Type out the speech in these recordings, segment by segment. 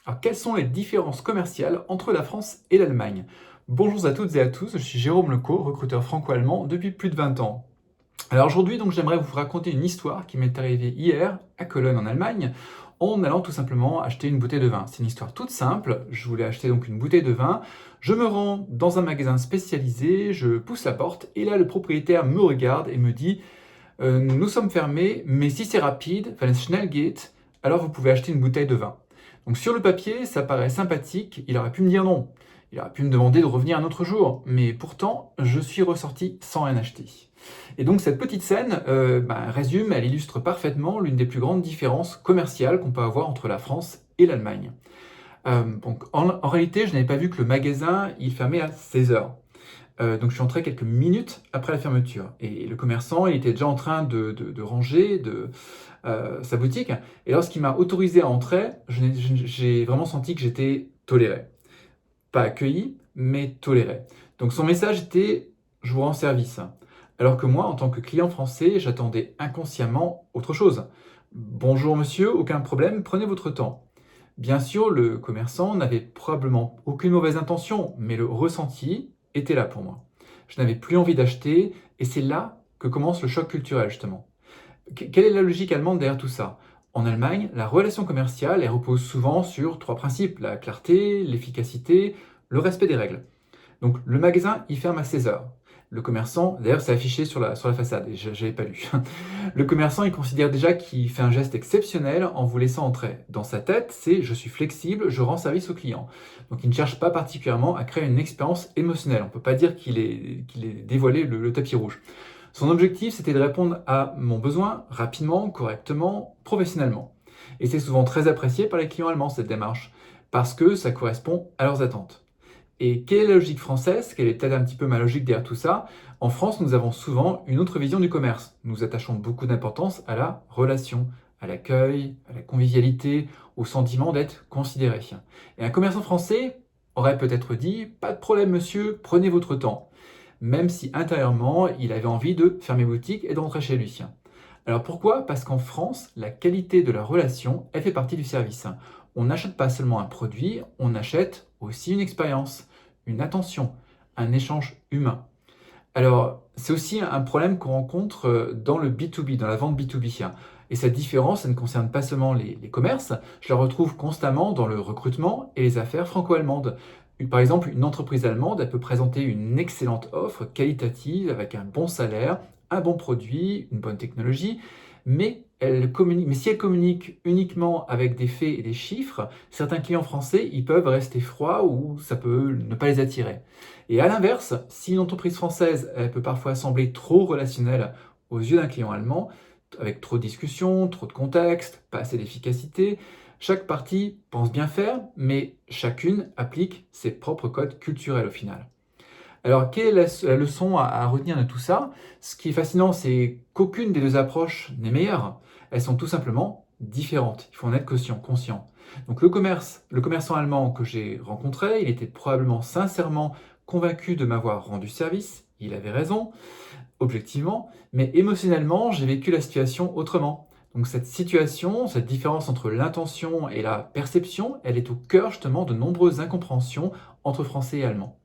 Alors, quelles sont les différences commerciales entre la France et l'Allemagne? Bonjour à toutes et à tous, je suis Jérôme Leco, recruteur franco-allemand depuis plus de 20 ans. Alors aujourd'hui, donc, j'aimerais vous raconter une histoire qui m'est arrivée hier à Cologne en Allemagne en allant tout simplement acheter une bouteille de vin. C'est une histoire toute simple, je voulais acheter donc une bouteille de vin, je me rends dans un magasin spécialisé, je pousse la porte et là le propriétaire me regarde et me dit Nous sommes fermés, mais si c'est rapide, wenn es schnell geht, alors vous pouvez acheter une bouteille de vin. Donc sur le papier, ça paraît sympathique, il aurait pu me dire non. Il aurait pu me demander de revenir un autre jour, mais pourtant, je suis ressorti sans rien acheter. Et donc cette petite scène résume, elle illustre parfaitement l'une des plus grandes différences commerciales qu'on peut avoir entre la France et l'Allemagne. En réalité, je n'avais pas vu que le magasin, il fermait à 16 heures. Donc je suis entré quelques minutes après la fermeture. Et le commerçant, il était déjà en train de ranger sa boutique. Et lorsqu'il m'a autorisé à entrer, j'ai vraiment senti que j'étais toléré. Pas accueilli, mais toléré. Donc son message était: je vous rends service. Alors que moi, en tant que client français, j'attendais inconsciemment autre chose. Bonjour monsieur, aucun problème, prenez votre temps. Bien sûr, le commerçant n'avait probablement aucune mauvaise intention, mais le ressenti était là pour moi. Je n'avais plus envie d'acheter, et c'est là que commence le choc culturel, justement. Quelle est la logique allemande derrière tout ça? En Allemagne, la relation commerciale, elle repose souvent sur trois principes: la clarté, l'efficacité, le respect des règles. Donc le magasin, il ferme à 16 heures. Le commerçant, d'ailleurs c'est affiché sur la façade, et je n'avais pas lu. Le commerçant, il considère déjà qu'il fait un geste exceptionnel en vous laissant entrer. Dans sa tête, c'est: je suis flexible, je rends service au client. Donc il ne cherche pas particulièrement à créer une expérience émotionnelle. On ne peut pas dire qu'il ait dévoilé le tapis rouge. Son objectif, c'était de répondre à mon besoin rapidement, correctement, professionnellement. Et c'est souvent très apprécié par les clients allemands, cette démarche, parce que ça correspond à leurs attentes. Et quelle est la logique française? Quelle est peut-être un petit peu ma logique derrière tout ça? En France, nous avons souvent une autre vision du commerce. Nous attachons beaucoup d'importance à la relation, à l'accueil, à la convivialité, au sentiment d'être considéré. Et un commerçant français aurait peut-être dit: pas de problème monsieur, prenez votre temps. Même si intérieurement, il avait envie de fermer boutique et de rentrer chez lui. Alors pourquoi? Parce qu'en France, la qualité de la relation, elle fait partie du service. On n'achète pas seulement un produit, on achète aussi une expérience, une attention, un échange humain. Alors, c'est aussi un problème qu'on rencontre dans le B2B, dans la vente B2B. Et cette différence, elle ne concerne pas seulement les commerces, je la retrouve constamment dans le recrutement et les affaires franco-allemandes. Par exemple, une entreprise allemande, elle peut présenter une excellente offre qualitative avec un bon salaire, un bon produit, une bonne technologie, mais si elle communique uniquement avec des faits et des chiffres, certains clients français, ils peuvent rester froids ou ça peut ne pas les attirer. Et à l'inverse, si une entreprise française, elle peut parfois sembler trop relationnelle aux yeux d'un client allemand, avec trop de discussions, trop de contexte, pas assez d'efficacité, chaque partie pense bien faire, mais chacune applique ses propres codes culturels au final. Alors, quelle est la leçon à retenir de tout ça? Ce qui est fascinant, c'est qu'aucune des deux approches n'est meilleure. Elles sont tout simplement différentes. Il faut en être conscient. Donc, le commerçant allemand que j'ai rencontré, il était probablement sincèrement convaincu de m'avoir rendu service. Il avait raison, objectivement, mais émotionnellement, j'ai vécu la situation autrement. Donc, cette situation, cette différence entre l'intention et la perception, elle est au cœur justement de nombreuses incompréhensions entre Français et Allemands.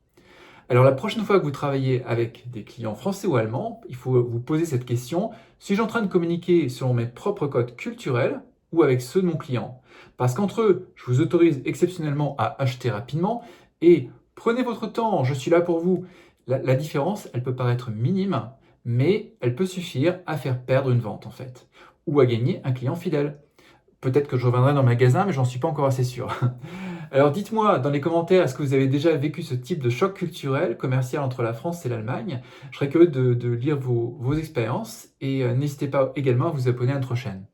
Alors la prochaine fois que vous travaillez avec des clients français ou allemands, il faut vous poser cette question: suis-je en train de communiquer selon mes propres codes culturels ou avec ceux de mon client? Parce qu'entre eux, je vous autorise exceptionnellement à acheter rapidement et prenez votre temps, je suis là pour vous. La différence, elle peut paraître minime, mais elle peut suffire à faire perdre une vente en fait, ou à gagner un client fidèle. Peut-être que je reviendrai dans le magasin, mais j'en suis pas encore assez sûr. Alors dites-moi dans les commentaires, est-ce que vous avez déjà vécu ce type de choc culturel, commercial entre la France et l'Allemagne? Je serais curieux de lire vos expériences et n'hésitez pas également à vous abonner à notre chaîne.